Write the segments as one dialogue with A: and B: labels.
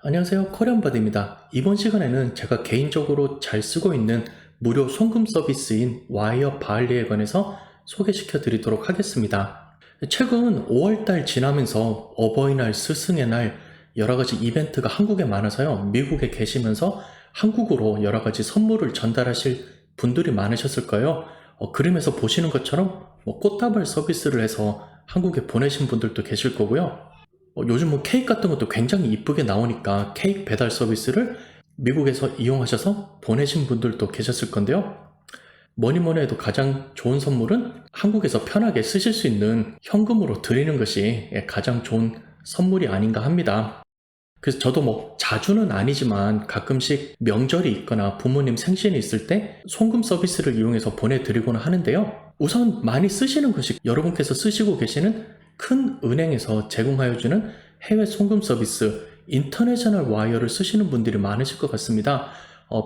A: 안녕하세요. 코리안바디입니다. 이번 시간에는 제가 개인적으로 잘 쓰고 있는 무료 송금 서비스인 와이어 발리에 관해서 소개시켜 드리도록 하겠습니다. 최근 5월달 지나면서 어버이날, 스승의 날 여러가지 이벤트가 한국에 많아서요. 미국에 계시면서 한국으로 여러가지 선물을 전달하실 분들이 많으셨을 거예요. 그림에서 보시는 것처럼 꽃다발 서비스를 해서 한국에 보내신 분들도 계실 거고요. 요즘 케이크 같은 것도 굉장히 이쁘게 나오니까 케이크 배달 서비스를 미국에서 이용하셔서 보내신 분들도 계셨을 건데요. 뭐니 뭐니 해도 가장 좋은 선물은 한국에서 편하게 쓰실 수 있는 현금으로 드리는 것이 가장 좋은 선물이 아닌가 합니다. 그래서 저도 자주는 아니지만 가끔씩 명절이 있거나 부모님 생신이 있을 때 송금 서비스를 이용해서 보내드리곤 하는데요. 우선 많이 쓰시는 것이 여러분께서 쓰시고 계시는 큰 은행에서 제공하여주는 해외 송금 서비스 인터내셔널 와이어를 쓰시는 분들이 많으실 것 같습니다.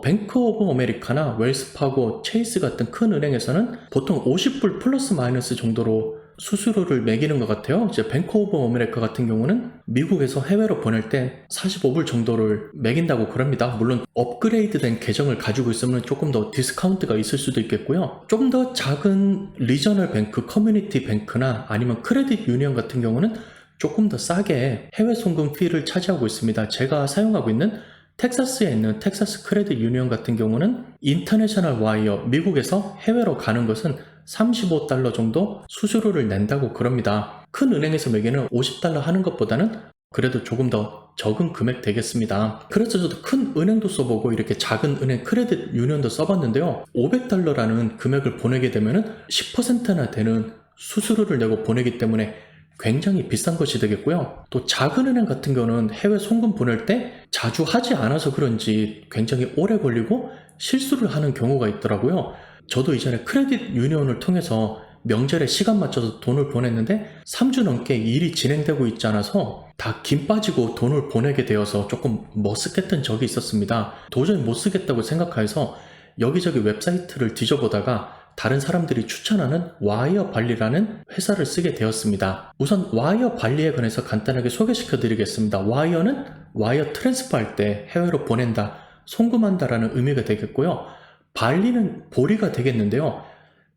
A: 뱅크 오브 아메리카나 웰스파고, 체이스 같은 큰 은행에서는 보통 50불 플러스 마이너스 정도로 수수료를 매기는 것 같아요. 이제 뱅크 오브 아메리카 같은 경우는 미국에서 해외로 보낼 때 45불 정도를 매긴다고 그럽니다. 물론 업그레이드된 계정을 가지고 있으면 조금 더 디스카운트가 있을 수도 있겠고요. 조금 더 작은 리저널 뱅크, 커뮤니티 뱅크나 아니면 크레딧 유니언 같은 경우는 조금 더 싸게 해외 송금 피를 차지하고 있습니다. 제가 사용하고 있는 텍사스에 있는 텍사스 크레딧 유니언 같은 경우는 인터내셔널 와이어, 미국에서 해외로 가는 것은 $35 정도 수수료를 낸다고 그럽니다. 큰 은행에서 매기는 $50 하는 것보다는 그래도 조금 더 적은 금액 되겠습니다. 그래서 저도 큰 은행도 써보고 이렇게 작은 은행 크레딧 유니언도 써봤는데요. $500라는 금액을 보내게 되면 10%나 되는 수수료를 내고 보내기 때문에 굉장히 비싼 것이 되겠고요. 또 작은 은행 같은 경우는 해외 송금 보낼 때 자주 하지 않아서 그런지 굉장히 오래 걸리고 실수를 하는 경우가 있더라고요. 저도 이전에 크레딧 유니온을 통해서 명절에 시간 맞춰서 돈을 보냈는데 3주 넘게 일이 진행되고 있지 않아서 다 김 빠지고 돈을 보내게 되어서 조금 머쓱했던 적이 있었습니다. 도저히 못 쓰겠다고 생각해서 여기저기 웹사이트를 뒤져보다가 다른 사람들이 추천하는 와이어 발리라는 회사를 쓰게 되었습니다. 우선 와이어 발리에 관해서 간단하게 소개시켜 드리겠습니다. 와이어는 와이어 트랜스퍼 할 때 해외로 보낸다, 송금한다라는 의미가 되겠고요. 발리는 보리가 되겠는데요.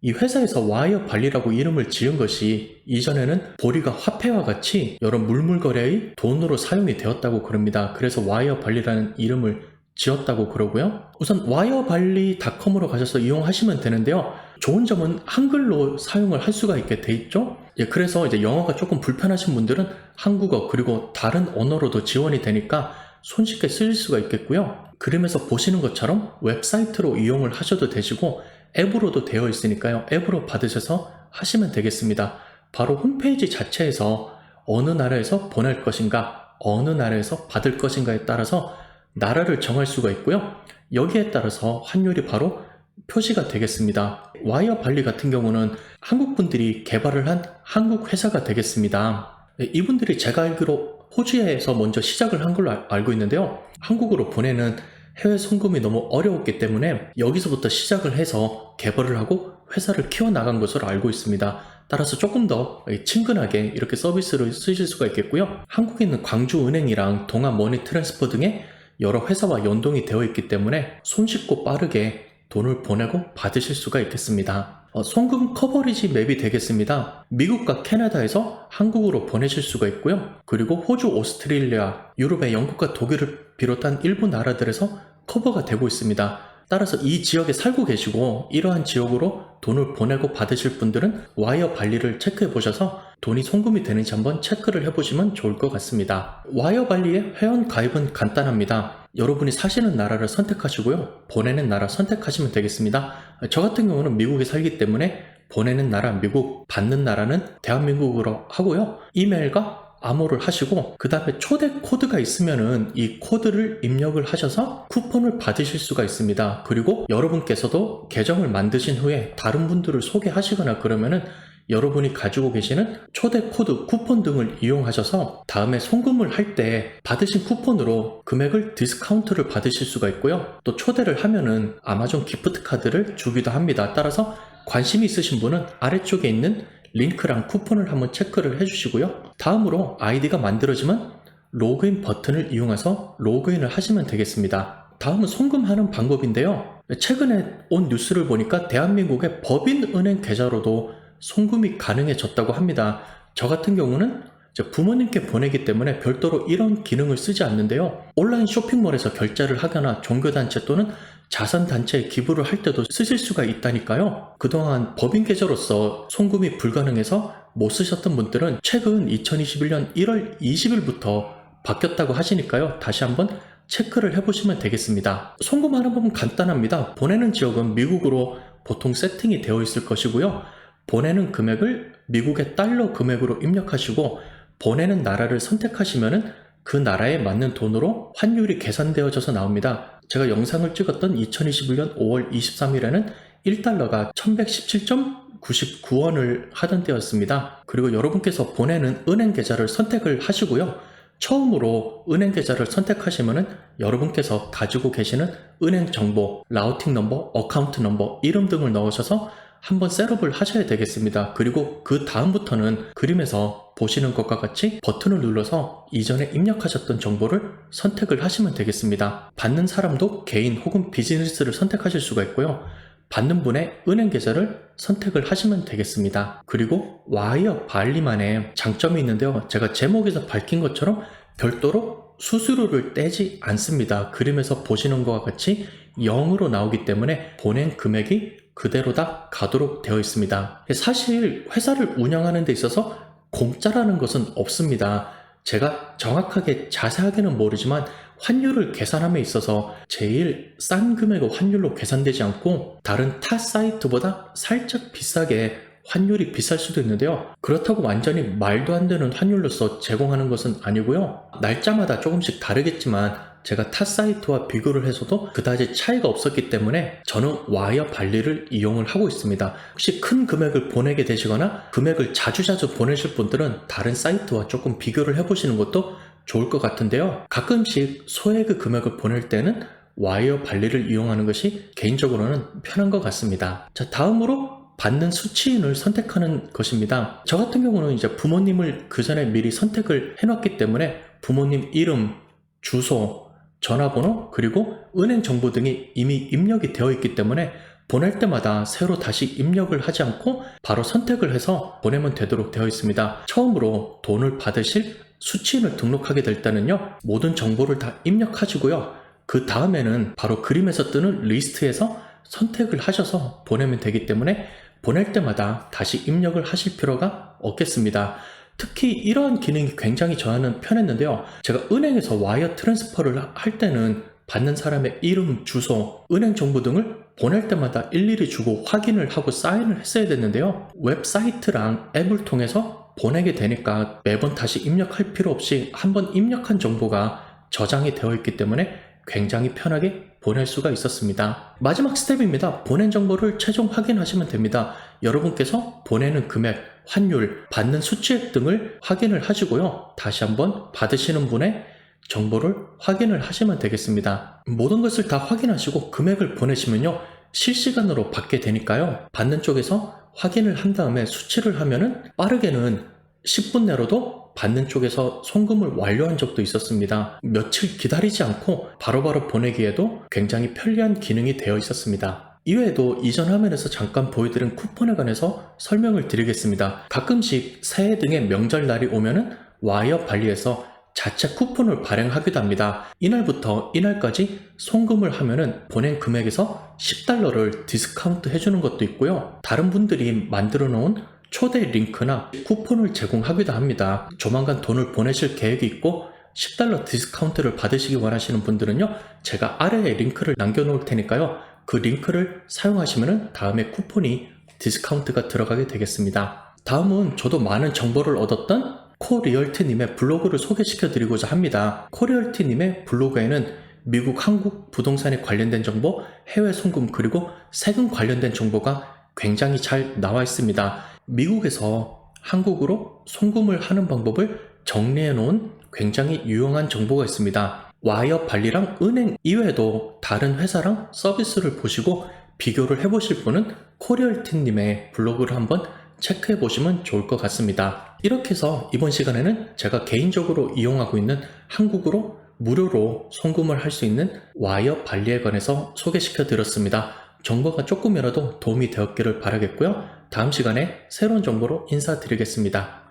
A: 이 회사에서 와이어 발리라고 이름을 지은 것이 이전에는 보리가 화폐와 같이 여러 물물거래의 돈으로 사용이 되었다고 그럽니다. 그래서 와이어 발리라는 이름을 지었다고 그러고요. 우선 wireballi.com으로 가셔서 이용하시면 되는데요. 좋은 점은 한글로 사용을 할 수가 있게 돼 있죠. 그래서 이제 영어가 조금 불편하신 분들은 한국어 그리고 다른 언어로도 지원이 되니까 손쉽게 쓰실 수가 있겠고요. 그림에서 보시는 것처럼 웹사이트로 이용을 하셔도 되시고 앱으로도 되어 있으니까요. 앱으로 받으셔서 하시면 되겠습니다. 바로 홈페이지 자체에서 어느 나라에서 보낼 것인가, 어느 나라에서 받을 것인가에 따라서 나라를 정할 수가 있고요. 여기에 따라서 환율이 바로 표시가 되겠습니다. 와이어 발리 같은 경우는 한국 분들이 개발을 한 한국 회사가 되겠습니다. 이분들이 제가 알기로 호주에서 먼저 시작을 한 걸로 알고 있는데요. 한국으로 보내는 해외 송금이 너무 어려웠기 때문에 여기서부터 시작을 해서 개발을 하고 회사를 키워나간 것으로 알고 있습니다. 따라서 조금 더 친근하게 이렇게 서비스를 쓰실 수가 있겠고요. 한국에 있는 광주은행이랑 동아머니 트랜스퍼 등의 여러 회사와 연동이 되어 있기 때문에 손쉽고 빠르게 돈을 보내고 받으실 수가 있겠습니다. 송금 커버리지 맵이 되겠습니다. 미국과 캐나다에서 한국으로 보내실 수가 있고요. 그리고 호주, 오스트레일리아, 유럽의 영국과 독일을 비롯한 일부 나라들에서 커버가 되고 있습니다. 따라서 이 지역에 살고 계시고 이러한 지역으로 돈을 보내고 받으실 분들은 와이어 발리를 체크해 보셔서 돈이 송금이 되는지 한번 체크를 해보시면 좋을 것 같습니다. 와이어 발리의 회원 가입은 간단합니다. 여러분이 사시는 나라를 선택하시고요. 보내는 나라 선택하시면 되겠습니다. 저 같은 경우는 미국에 살기 때문에 보내는 나라 미국, 받는 나라는 대한민국으로 하고요. 이메일과 암호를 하시고 그 다음에 초대 코드가 있으면은 이 코드를 입력을 하셔서 쿠폰을 받으실 수가 있습니다. 그리고 여러분께서도 계정을 만드신 후에 다른 분들을 소개하시거나 그러면은 여러분이 가지고 계시는 초대 코드, 쿠폰 등을 이용하셔서 다음에 송금을 할 때 받으신 쿠폰으로 금액을 디스카운트를 받으실 수가 있고요. 또 초대를 하면은 아마존 기프트 카드를 주기도 합니다. 따라서 관심이 있으신 분은 아래쪽에 있는 링크랑 쿠폰을 한번 체크를 해주시고요. 다음으로 아이디가 만들어지면 로그인 버튼을 이용해서 로그인을 하시면 되겠습니다. 다음은 송금하는 방법인데요. 최근에 온 뉴스를 보니까 대한민국의 법인은행 계좌로도 송금이 가능해졌다고 합니다. 저 같은 경우는 부모님께 보내기 때문에 별도로 이런 기능을 쓰지 않는데요. 온라인 쇼핑몰에서 결제를 하거나 종교단체 또는 자선단체에 기부를 할 때도 쓰실 수가 있다니까요. 그동안 법인 계좌로서 송금이 불가능해서 못 쓰셨던 분들은 최근 2021년 1월 20일부터 바뀌었다고 하시니까요. 다시 한번 체크를 해보시면 되겠습니다. 송금하는 법은 간단합니다. 보내는 지역은 미국으로 보통 세팅이 되어 있을 것이고요. 보내는 금액을 미국의 달러 금액으로 입력하시고 보내는 나라를 선택하시면은 그 나라에 맞는 돈으로 환율이 계산되어져서 나옵니다. 제가 영상을 찍었던 2021년 5월 23일에는 1달러가 1117.99원을 하던 때였습니다. 그리고 여러분께서 보내는 은행 계좌를 선택을 하시고요. 처음으로 은행 계좌를 선택하시면은 여러분께서 가지고 계시는 은행 정보, 라우팅 넘버, 어카운트 넘버, 이름 등을 넣으셔서 한번 셋업을 하셔야 되겠습니다. 그리고 그 다음부터는 그림에서 보시는 것과 같이 버튼을 눌러서 이전에 입력하셨던 정보를 선택을 하시면 되겠습니다. 받는 사람도 개인 혹은 비즈니스를 선택하실 수가 있고요. 받는 분의 은행 계좌를 선택을 하시면 되겠습니다. 그리고 와이어 발리만의 장점이 있는데요. 제가 제목에서 밝힌 것처럼 별도로 수수료를 떼지 않습니다. 그림에서 보시는 것과 같이 0으로 나오기 때문에 보낸 금액이 그대로 다 가도록 되어 있습니다. 사실 회사를 운영하는 데 있어서 공짜라는 것은 없습니다. 제가 정확하게 자세하게는 모르지만 환율을 계산함에 있어서 제일 싼 금액의 환율로 계산되지 않고 다른 타 사이트보다 살짝 비싸게 환율이 비쌀 수도 있는데요. 그렇다고 완전히 말도 안 되는 환율로서 제공하는 것은 아니고요. 날짜마다 조금씩 다르겠지만 제가 타 사이트와 비교를 해서도 그다지 차이가 없었기 때문에 저는 와이어 발리를 이용을 하고 있습니다. 혹시 큰 금액을 보내게 되시거나 금액을 자주자주 보내실 분들은 다른 사이트와 조금 비교를 해보시는 것도 좋을 것 같은데요. 가끔씩 소액의 금액을 보낼 때는 와이어 발리를 이용하는 것이 개인적으로는 편한 것 같습니다. 자, 다음으로 받는 수취인을 선택하는 것입니다. 저 같은 경우는 이제 부모님을 그 전에 미리 선택을 해놨기 때문에 부모님 이름, 주소, 전화번호, 그리고 은행 정보 등이 이미 입력이 되어 있기 때문에 보낼 때마다 새로 다시 입력을 하지 않고 바로 선택을 해서 보내면 되도록 되어 있습니다. 처음으로 돈을 받으실 수취인을 등록하게 될 때는요, 모든 정보를 다 입력하시고요. 그 다음에는 바로 그림에서 뜨는 리스트에서 선택을 하셔서 보내면 되기 때문에 보낼 때마다 다시 입력을 하실 필요가 없겠습니다. 특히 이러한 기능이 굉장히 저한테는 편했는데요. 제가 은행에서 와이어 트랜스퍼를 할 때는 받는 사람의 이름, 주소, 은행 정보 등을 보낼 때마다 일일이 주고 확인을 하고 사인을 했어야 됐는데요. 웹사이트랑 앱을 통해서 보내게 되니까 매번 다시 입력할 필요 없이 한번 입력한 정보가 저장이 되어 있기 때문에 굉장히 편하게 보낼 수가 있었습니다. 마지막 스텝입니다. 보낸 정보를 최종 확인하시면 됩니다. 여러분께서 보내는 금액, 환율, 받는 수취액 등을 확인을 하시고요. 다시 한번 받으시는 분의 정보를 확인을 하시면 되겠습니다. 모든 것을 다 확인하시고 금액을 보내시면요, 실시간으로 받게 되니까요. 받는 쪽에서 확인을 한 다음에 수치를 하면은 빠르게는 10분 내로도 받는 쪽에서 송금을 완료한 적도 있었습니다. 며칠 기다리지 않고 바로바로 보내기에도 굉장히 편리한 기능이 되어 있었습니다. 이외에도 이전 화면에서 잠깐 보여드린 쿠폰에 관해서 설명을 드리겠습니다. 가끔씩 새해 등의 명절날이 오면은 와이어 발리에서 자체 쿠폰을 발행하기도 합니다. 이날부터 이날까지 송금을 하면은 보낸 금액에서 10달러를 디스카운트 해주는 것도 있고요. 다른 분들이 만들어 놓은 초대 링크나 쿠폰을 제공하기도 합니다. 조만간 돈을 보내실 계획이 있고 10달러 디스카운트를 받으시기 원하시는 분들은요, 제가 아래에 링크를 남겨놓을 테니까요, 그 링크를 사용하시면 다음에 쿠폰이 디스카운트가 들어가게 되겠습니다. 다음은 저도 많은 정보를 얻었던 코리얼티님의 블로그를 소개시켜 드리고자 합니다. 코리얼티님의 블로그에는 미국, 한국 부동산에 관련된 정보, 해외 송금, 그리고 세금 관련된 정보가 굉장히 잘 나와 있습니다. 미국에서 한국으로 송금을 하는 방법을 정리해 놓은 굉장히 유용한 정보가 있습니다. 와이어 발리랑 은행 이외에도 다른 회사랑 서비스를 보시고 비교를 해보실 분은 코리얼팀님의 블로그를 한번 체크해 보시면 좋을 것 같습니다. 이렇게 해서 이번 시간에는 제가 개인적으로 이용하고 있는 한국어로 무료로 송금을 할 수 있는 와이어 발리에 관해서 소개시켜 드렸습니다. 정보가 조금이라도 도움이 되었기를 바라겠고요. 다음 시간에 새로운 정보로 인사드리겠습니다.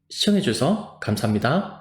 A: 시청해 주셔서 감사합니다.